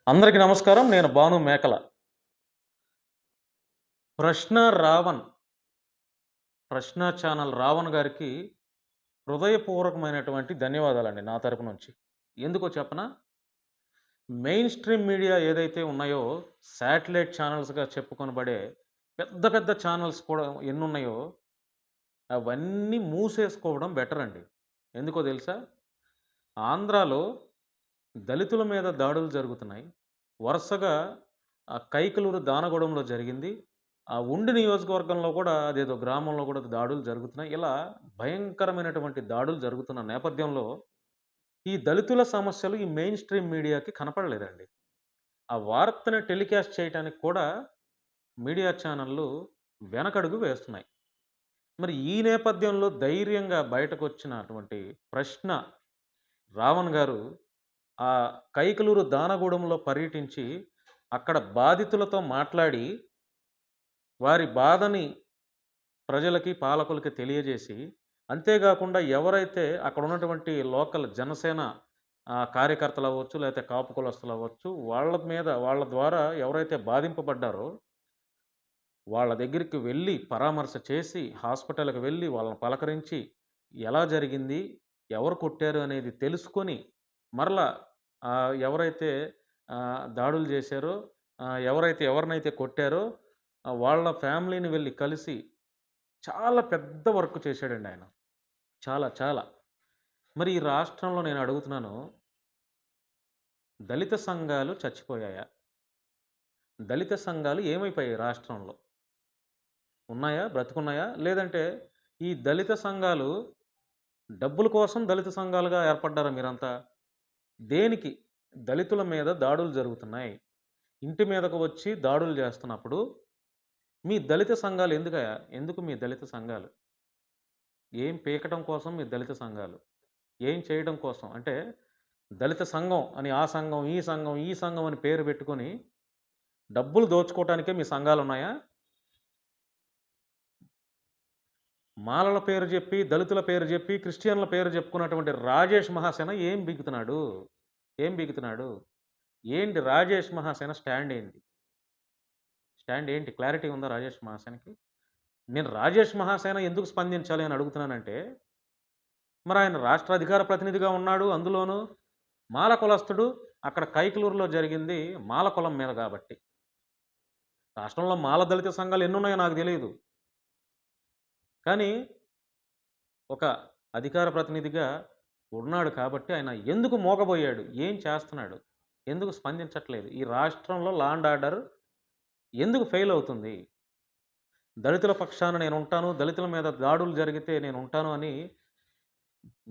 అందరికీ నమస్కారం. నేను భాను మేకల. 'ప్రశ్న రావణ్' 'ప్రశ్న ఛానల్' రావణ్ గారికి హృదయపూర్వకమైనటువంటి ధన్యవాదాలండి నా తరపు నుంచి. ఎందుకో చెప్పనా? మెయిన్ స్ట్రీమ్ మీడియా ఏదైతే ఉన్నాయో, శాటిలైట్ ఛానల్స్‌గా చెప్పుకొనబడే పెద్ద పెద్ద ఛానల్స్ కూడా ఎన్నున్నాయో, అవన్నీ మూసేసుకోవడం బెటరండి. ఎందుకో తెలుసా? ఆంధ్రాలో దళితుల మీద దాడులు జరుగుతున్నాయి. వరుసగా కైకలూరు దానగూడెంలో జరిగింది. ఉండి నియోజకవర్గంలో కూడా అదేదో గ్రామంలో కూడా దాడులు జరుగుతున్నాయి. ఇలా భయంకరమైనటువంటి దాడులు జరుగుతున్న నేపథ్యంలో ఈ దళితుల సమస్యలు ఈ మెయిన్ స్ట్రీమ్ మీడియాకి కనపడలేదండి. ఆ వార్తని టెలికాస్ట్ చేయటానికి కూడా మీడియా ఛానల్‌లు వెనకడుగు వేస్తున్నాయి. మరి ఈ నేపథ్యంలో ధైర్యంగా బయటకొచ్చినటువంటి ప్రశ్న రావణ్ గారు ఆ కైకలూరు దానగూడెంలో పర్యటించి అక్కడ బాధితులతో మాట్లాడి వారి బాధని ప్రజలకి, పాలకులకి తెలియజేసి, అంతేగాకుండా ఎవరైతే అక్కడ ఉన్నటువంటి లోకల్ జనసేన కార్యకర్తలవ్వచ్చు, లేతే కాపు కులస్తులవ్వచ్చు, వాళ్ళ ద్వారా ఎవరైతే బాధింపబడ్డారో, వాళ్ళ దగ్గరికి వెళ్ళి పరామర్శ చేసి, హాస్పిటల్‌కి వెళ్ళి వాళ్ళని పలకరించి, ఎలా జరిగింది? ఎవరు కొట్టారు? అనేది తెలుసుకొని, మరలా ఎవరైతే దాడులు చేశారో, ఎవరినైతే కొట్టారో, వాళ్ళ ఫ్యామిలీని వెళ్లి కలిసి చాలా పెద్ద వర్క్ చేశాడండి ఆయన. చాలా, చాలా. మరి ఈ రాష్ట్రంలో నేను అడుగుతున్నాను, దళిత సంఘాలు చచ్చిపోయాయా? దళిత సంఘాలు ఏమైపోయాయి రాష్ట్రంలో? ఉన్నాయా? బ్రతికున్నాయా? లేదంటే ఈ దళిత సంఘాలు డబ్బుల కోసం దళిత సంఘాలుగా ఏర్పడ్డారా మీరంతా? దేనికి? దళితుల మీద దాడులు జరుగుతున్నాయి. ఇంటి మీదకు వచ్చి దాడులు చేస్తున్నప్పుడు మీ దళిత సంఘాలు ఎందుకు మీ దళిత సంఘాలు? ఏం పీకటం కోసం మీ దళిత సంఘాలు? ఏం చేయడం కోసం? అంటే దళిత సంఘం అని ఆ సంఘం, ఈ సంఘం, ఈ సంఘం అని పేరు పెట్టుకొని డబ్బులు దోచుకోవటానికే మీ సంఘాలున్నాయా? మాలల పేరు చెప్పి, దళితుల పేరు చెప్పి, క్రిస్టియన్‌ల పేరు చెప్పుకున్నటువంటి రాజేష్ మహాసేన ఏం బీకుతున్నాడు? ఏం బీకుతున్నాడు? ఏంటి రాజేష్ మహాసేన స్టాండ్ ఏంటి? స్టాండ్ ఏంటి? క్లారిటీ ఉందా రాజేష్ మహాసేనకి? నేను రాజేష్ మహాసేన ఎందుకు స్పందించాలి అని అడుగుతున్నానంటే, మరి ఆయన రాష్ట్ర అధికార ప్రతినిధిగా ఉన్నాడు. అందులోనూ మాల కులస్తుడు. అక్కడ కైకలూరులో జరిగింది మాల కులం మీద గాబట్టి. రాష్ట్రంలో మాల దళిత సంఘాలు ఎన్నున్నాయో నాకు తెలీదు. కానీ ఒక అధికార ప్రతినిధిగా ఉన్నాడు కాబట్టి ఆయన ఎందుకు మోగబోయాడు? ఏం చేస్తున్నాడు? ఎందుకు స్పందించట్లేదు? ఈ రాష్ట్రంలో లా అండ్ ఆర్డర్ ఎందుకు ఫెయిల్ అవుతుంది? దళితుల పక్షాన నేనుంటాను. దళితుల మీద దాడులు జరిగితే నేనుంటాను అని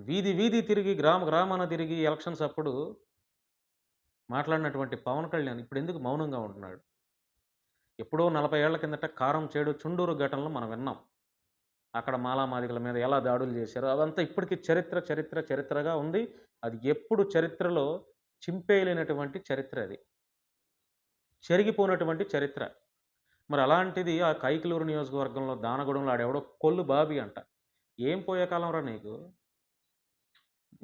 వీధి వీధి తిరిగి, గ్రామ గ్రామాన తిరిగి ఎలక్షన్స్ అప్పుడు మాట్లాడినటువంటి పవన్ కళ్యాణ్ ఇప్పుడెందుకు మౌనంగా ఉంటున్నాడు? ఎప్పుడో 40 ఏళ్ల కిందట కారం చేడు చుండూరు ఘటనలు మనం విన్నాం. అక్కడ మాలామాదిగల మీద ఎలా దాడులు చేశారో అదంతా ఇప్పటికి చరిత్రగా ఉంది. అది ఎప్పుడు చరిత్రలో చింపేయలేనటువంటి చరిత్ర అది. చెరిగిపోయినటువంటి చరిత్ర. మరి అలాంటిది ఆ కైకలూరు నియోజకవర్గంలో దానగూడెంలో ఆడెవడో కొల్లు బాబి అంట. ఏం పోయే కాలంరా నీకు?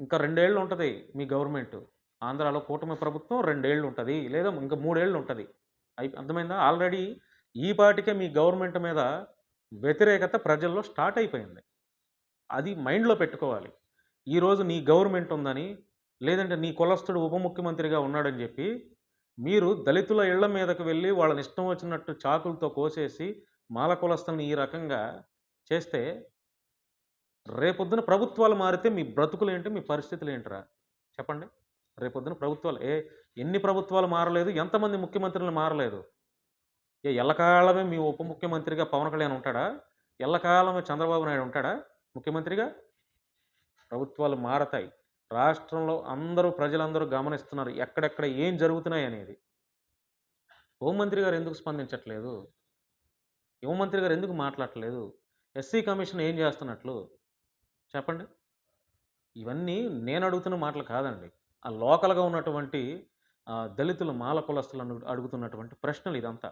ఇంకా 2 ఏళ్ళు ఉంటది మీ గవర్నమెంటు. ఆంధ్రాలో కూటమి ప్రభుత్వం 2 ఏళ్ళు ఉంటది. లేదా ఇంకా 3 ఏళ్ళు ఉంటది. అర్థమైందా? ఆల్రెడీ ఈ పాటికే మీ గవర్నమెంట్ మీద వ్యతిరేకత ప్రజల్లో స్టార్ట్ అయిపోయింది. అది మైండ్‌లో పెట్టుకోవాలి. ఈరోజు నీ గవర్నమెంట్ ఉందని, లేదంటే నీ కులస్తుడు ఉప ముఖ్యమంత్రిగా ఉన్నాడని జెప్పి, మీరు దళితుల ఇళ్ల మీదకు వెళ్లి వాళ్ళని ఇష్టం వచ్చినట్టు చాకులతో కోసేసి, మాల కులస్తుల్ని ఈ రకంగా చేస్తే, రేపొద్దున ప్రభుత్వాలు మారితే మీ బ్రతుకులేంటి? మీ పరిస్థితులేంటిరా? చెప్పండి. రేపొద్దున ప్రభుత్వాలు ఎన్ని ప్రభుత్వాలు మారలేదు? ఎంతమంది ముఖ్యమంత్రులు మారలేదు? ఎల్లకాలమే మీ ఉప ముఖ్యమంత్రిగా పవన్ కళ్యాణ్ ఉంటాడా? ఎల్లకాలమే చంద్రబాబు నాయుడు ఉంటాడా ముఖ్యమంత్రిగా? ప్రభుత్వాలు మారతాయి. రాష్ట్రంలో ప్రజలందరూ గమనిస్తున్నారు. ఎక్కడెక్కడ ఏం జరుగుతున్నాయనేది. హోంమంత్రి గారు ఎందుకు స్పందించట్లేదు? హోంమంత్రి గారు ఎందుకు మాట్లాడట్లేదు? ఎస్సీ కమిషన్ ఏం చేస్తున్నట్లు? చెప్పండి. ఇవన్నీ నేను అడుగుతున్న మాటలు కాదండి. ఆ లోకల్‌గా ఉన్నటువంటి దళితులు, మాల కులస్తులను అడుగుతున్నటువంటి ప్రశ్నలు ఇదంతా.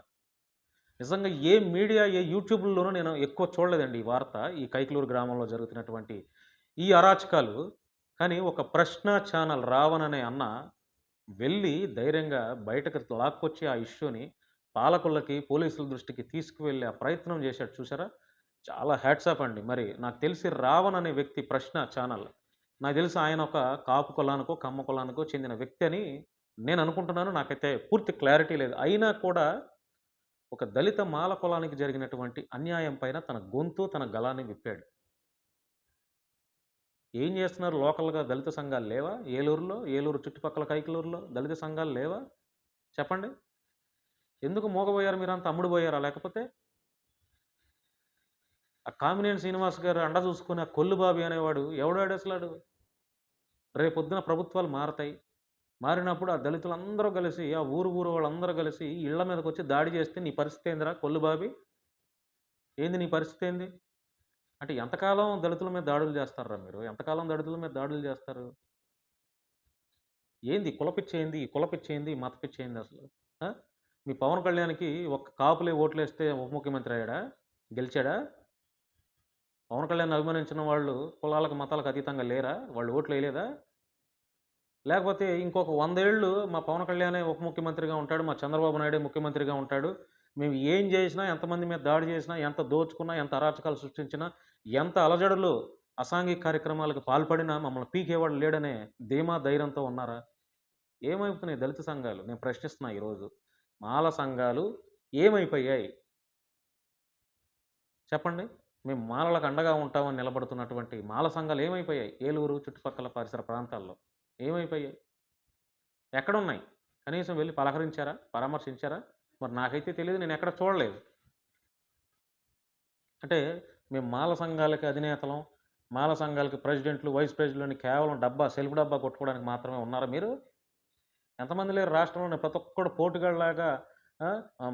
నిజంగా ఏ మీడియా, ఏ యూట్యూబ్‌ల్లోనూ నేను ఎక్కువ చూడలేదండి ఈ వార్త. ఈ కైకలూరు గ్రామంలో జరుగుతున్నటువంటి ఈ అరాచకాలు. కానీ ఒక ప్రశ్న ఛానల్ రావణ్ అనే అన్న వెళ్ళి ధైర్యంగా బయటకు లాక్కొచ్చి ఆ ఇష్యూని పాలకులకి, పోలీసుల దృష్టికి తీసుకువెళ్ళే ఆ ప్రయత్నం చేశాడు చూసారా? చాలా హ్యాట్స్ ఆఫ్ అండి. మరి నాకు తెలిసి 'రావణ్' అనే వ్యక్తి 'ప్రశ్న' ఛానల్. నాకు తెలిసి ఆయన ఒక కాపు కులానికో, కమ్మ కులానికో చెందిన వ్యక్తి అని నేను అనుకుంటున్నాను. నాకైతే పూర్తి క్లారిటీ లేదు. అయినా కూడా ఒక దళిత మాల కులానికి జరిగినటువంటి అన్యాయం పైన తన గొంతు, తన గళాన్ని విప్పాడు. ఏం చేస్తున్నారు లోకల్‌గా దళిత సంఘాలు లేవా? ఏలూరులో, ఏలూరు చుట్టుపక్కల కైకలూరులో దళిత సంఘాలు లేవా? చెప్పండి. ఎందుకు మూగబోయారు మీరంతా? అమ్ముడుబోయారా లేకపోతే? ఆ కామినేని శ్రీనివాస్ గారు అండ చూసుకొని ఆ కొల్లు బాబి అనేవాడు ఎవడాడసలాడు? రేపొద్దున ప్రభుత్వాలు మారతాయి. మారినప్పుడు ఆ దళితులందరూ కలిసి, ఆ ఊరు వాళ్ళందరూ కలిసి ఇళ్ళ మీదకొచ్చి దాడి చేస్తే నీ పరిస్థితేందిరా కొల్లు బాబి? ఏంది నీ పరిస్థితేంది? అంటే ఎంతకాలం దళితుల మీద దాడులు చేస్తార్రా మీరు? ఎంతకాలం దళితుల మీద దాడులు చేస్తారు? ఏంది కులపిచ్చేంది? ఈ కులపిచ్చేంది? ఈ మత పిచ్చేంది అసలు? ఆ? మీ పవన్ కళ్యాణ్‌కి ఒక్క కాపులే ఓట్లేస్తే ఉప ముఖ్యమంత్రి అయ్యాడా? గెలిచాడా? పవన్ కళ్యాణ్‌ని అభిమానించిన వాళ్ళు కులాలకు, మతాలకు అతీతంగా లేరా? వాళ్ళు ఓట్లేయలేదా? లేకపోతే ఇంకొక 100 ఏళ్ళు మా పవన్ కళ్యాణే ఉప ముఖ్యమంత్రిగా ఉంటాడు. మా చంద్రబాబు నాయుడే ముఖ్యమంత్రిగా ఉంటాడు. మేము ఏం జేసినా, ఎంతమంది మీద దాడి చేసినా, ఎంత దోచుకున్నా, ఎంత అరాచకాలు సృష్టించినా, ఎంత అలజడులు, అసాంఘిక కార్యక్రమాలకు పాల్పడినా మమ్మల్ని పీకేవాడు లేడనే ధీమా, ధైర్యంతో ఉన్నారా? ఏమైపోతున్నాయి దళిత సంఘాలు? నేను ప్రశ్నిస్తున్నా ఈరోజు. మాల సంఘాలు ఏమైపోయాయి? చెప్పండి. మేము మాలలకు అండగా ఉంటామని నిలబడుతున్నటువంటి మాల సంఘాలు ఏమైపోయాయి? ఏలూరు చుట్టుపక్కల పరిసర ప్రాంతాల్లో ఏమైపోయాయి? ఎక్కడున్నాయి? కనీసం వెళ్లి పలకరించారా? పరామర్శించారా? మరి నాకైతే తెలీదు. నేనెక్కడ చూడలేదు. అంటే మేము మాల సంఘాలకి అధినేతలం, మాల సంఘాలకి ప్రెసిడెంట్లు, వైస్ ప్రెసిడెంట్లని కేవలం సెల్ఫ్ డబ్బా కొట్టుకోవడానికి మాత్రమే ఉన్నారా మీరు? ఎంతమంది లేరు రాష్ట్రంలోనే ప్రతి ఒక్కడు పోటుగాడిలాగా ఆ!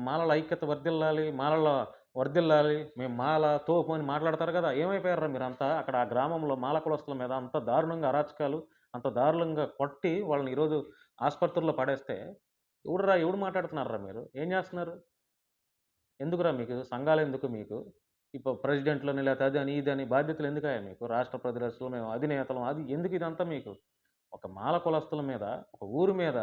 మాలల ఐక్యత వర్ధిల్లాలి, మాలల వర్ధిల్లాలి, మేము మాల, తోపు అని మాట్లాడతారు కదా! ఏమైపోయార్రా మీరంతా? అక్కడ ఆ గ్రామంలో మాల కులస్తుల మీద అంత దారుణంగా అరాచకాలు, అంత దారుణంగా కొట్టి వాళ్ళని ఈరోజు ఆసుపత్రుల్లో పడేస్తే ఎవడు మాట్లాడుతున్నార్రా మీరు? ఏం చేస్తున్నారు? ఎందుకురా మీకు? సంఘాలెందుకు మీకు? ప్రెసిడెంట్లని లేతే అదని, ఇదని బాధ్యతలు ఎందుకయ్యా మీకు? రాష్ట్ర ప్రజలు మేము అధినేతలం అది ఎందుకు ఇదంతా మీకు? ఒక మాల కులస్తుల మీద, ఒక ఊరు మీద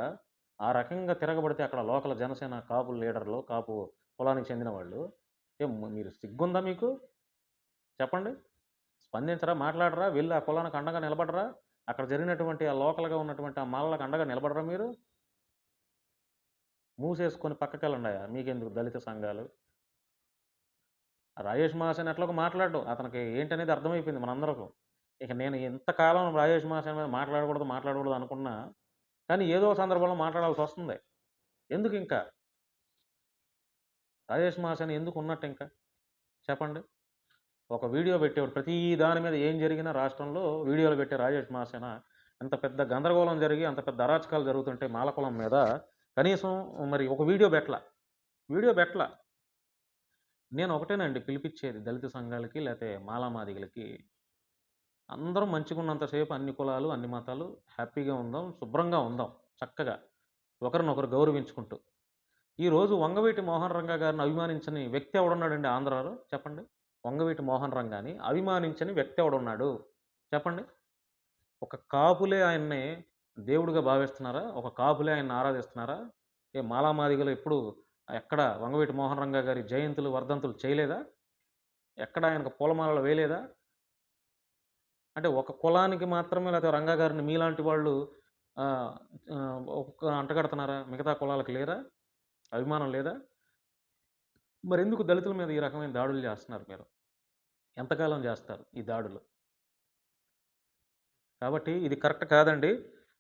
ఆ రకంగా తిరగబడితే అక్కడ లోకల్ జనసేన కాపు లీడర్లు, కాపు కులానికి చెందిన వాళ్ళు, మీరు సిగ్గుందా మీకు? చెప్పండి. స్పందించరా? మాట్లాడరా? వెళ్లి ఆ కులానికి అండగా నిలబడరా? అక్కడ జరిగినటువంటి ఆ లోకల్‌గా ఉన్నటువంటి ఆ మాలలకు అండగా నిలబడరా మీరు? మూసేసుకొని పక్కకెళ్ళండయ్యా! మీకెందుకు దళిత సంఘాలు? రాజేష్ మహాసేన ఎట్లాగో మాట్లాడడు. అతనికి ఏంటనేది అర్థమైపోయింది మనందరకు. ఇక నేను ఎంతకాలం రాజేష్ మహాసేన మీద మాట్లాడకూడదు అనుకున్నా, కానీ ఏదో ఒక సందర్భంలో మాట్లాడాల్సొస్తుంది. ఎందుకింక? రాజేష్ మహాసేన ఎందుకున్నట్టింక? చెప్పండి. ఒక వీడియో పెట్టేవాడు. ప్రతి దాని మీద ఏం జరిగినా రాష్ట్రంలో వీడియోలు పెట్టే రాజేష్ మహాసేన అంత పెద్ద గందరగోళం జరిగి, అంత పెద్ద అరాచకాలు జరుగుతుంటే మాలకులం మీద కనీసం మరి ఒక వీడియో బెట్టల. వీడియో బెట్టల. నేను ఒకటేనండి పిలిపిచ్చేది దళిత సంఘాలకి లేతే మాలామాదిగలకి. అందరం మంచిగున్నంత సేపు అన్ని కులాలు, అన్ని మతాలు హ్యాపీగా ఉందాం, శుభ్రంగా ఉందాం చక్కగా. ఒకరినొకరు గౌరవించుకుంటూ. ఈరోజు వంగవీటి మోహన్ రంగా గారిని అభిమానించని వ్యక్తి ఎవడున్నాడండి ఆంధ్రాలో? చెప్పండి. వంగవీటి మోహన్ రంగాని అభిమానించని వ్యక్తి ఎవడున్నాడు? చెప్పండి. ఒక కాపులే ఆయన్ని దేవుడిగా భావిస్తున్నారా? ఒక కాపులే ఆయన్ని ఆరాధిస్తున్నారా? మాలామాదిగలు ఎప్పుడు ఎక్కడ వంగవీటి మోహన్ రంగా గారి జయంతులు, వర్ధంతులు చేయలేదా? ఎక్కడ ఆయనకు పూలమాలలు వేయలేదా? అంటే ఒక కులానికి మాత్రమే లేతే రంగా గారిని మీలాంటి వాళ్ళు ఆహ్, అంటగడుతున్నారా? మిగతా కులాలకు లేరా? అభిమానం లేదా? మరెందుకు దళితుల మీద ఈ రకమైన దాడులు చేస్తున్నారు మీరు? ఎంతకాలం చేస్తారు ఈ దాడులు? కాబట్టి ఇది కరెక్ట్ కాదండి.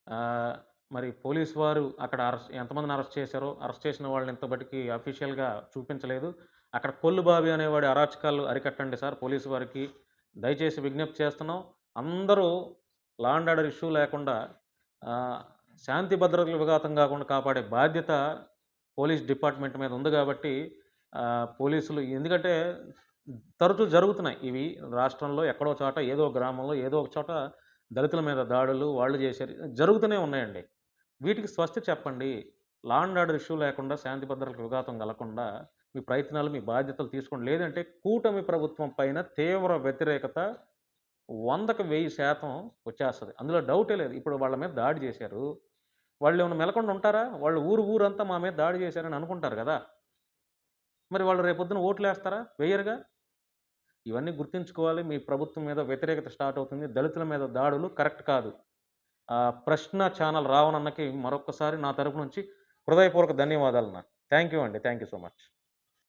ఆహ్, మరి పోలీసు వారు అక్కడ ఎంతమందిని అరెస్ట్ చేశారో, అరెస్ట్ చేసిన వాళ్ళని ఇంతబటికి అఫీషియల్‌గా చూపించలేదు. అక్కడ కొల్లు బాబి అనేవాడి అరాచకాలు అరికట్టండి సార్ పోలీసు వారికి. దయచేసి విజ్ఞప్తి చేస్తున్నాం. అందరూ లా అండ్ ఆర్డర్ ఇష్యూ లేకుండా ఆహ్, శాంతి భద్రతలకు విఘాతం కాకుండా కాపాడే బాధ్యత పోలీస్ డిపార్ట్‌మెంట్ మీద ఉంది గాబట్టి పోలీసులు ఎందుకంటే తరచూ జరుగుతున్నాయి ఇవి రాష్ట్రంలో ఎక్కడో చోట, ఏదో గ్రామంలో, ఏదో ఒక చోట దళితుల మీద దాడులు, వాళ్ళు చేశారు. జరుగుతూనే ఉన్నాయండి. వీటికి స్వస్తి చెప్పండి. లా అండ్ ఆర్డర్ ఇష్యూ లేకుండా, శాంతి భద్రతలకు విఘాతం కలగకుండా మీ ప్రయత్నాలు, మీ బాధ్యతలు తీసుకోండి. లేదంటే కూటమి ప్రభుత్వం పైన తీవ్ర వ్యతిరేకత 100కి 1000% వచ్చేస్తది. అందులో డౌటే లేదు. ఇప్పుడు వాళ్ళ మీద దాడి చేశారు. వాళ్ళేమన్నా మెలకుండా ఉంటారా? వాళ్ళు ఊరంతా మా మీద దాడి చేశారని అనుకుంటారు గదా! మరి వాళ్ళు రేపొద్దున ఓట్లేస్తారా? వెయ్యరుగా. ఇవన్నీ గుర్తుంచుకోవాలి. మీ ప్రభుత్వం మీద వ్యతిరేకత స్టార్ట్ అవుతుంది. దళితుల మీద దాడులు కరెక్ట్ కాదు. ప్రశ్న ఛానల్ రావణన్నకి మరొక్కసారి నా తరపు నుంచి హృదయపూర్వక ధన్యవాదాలన్న. థాంక్ యూ అండి. Thank you so much.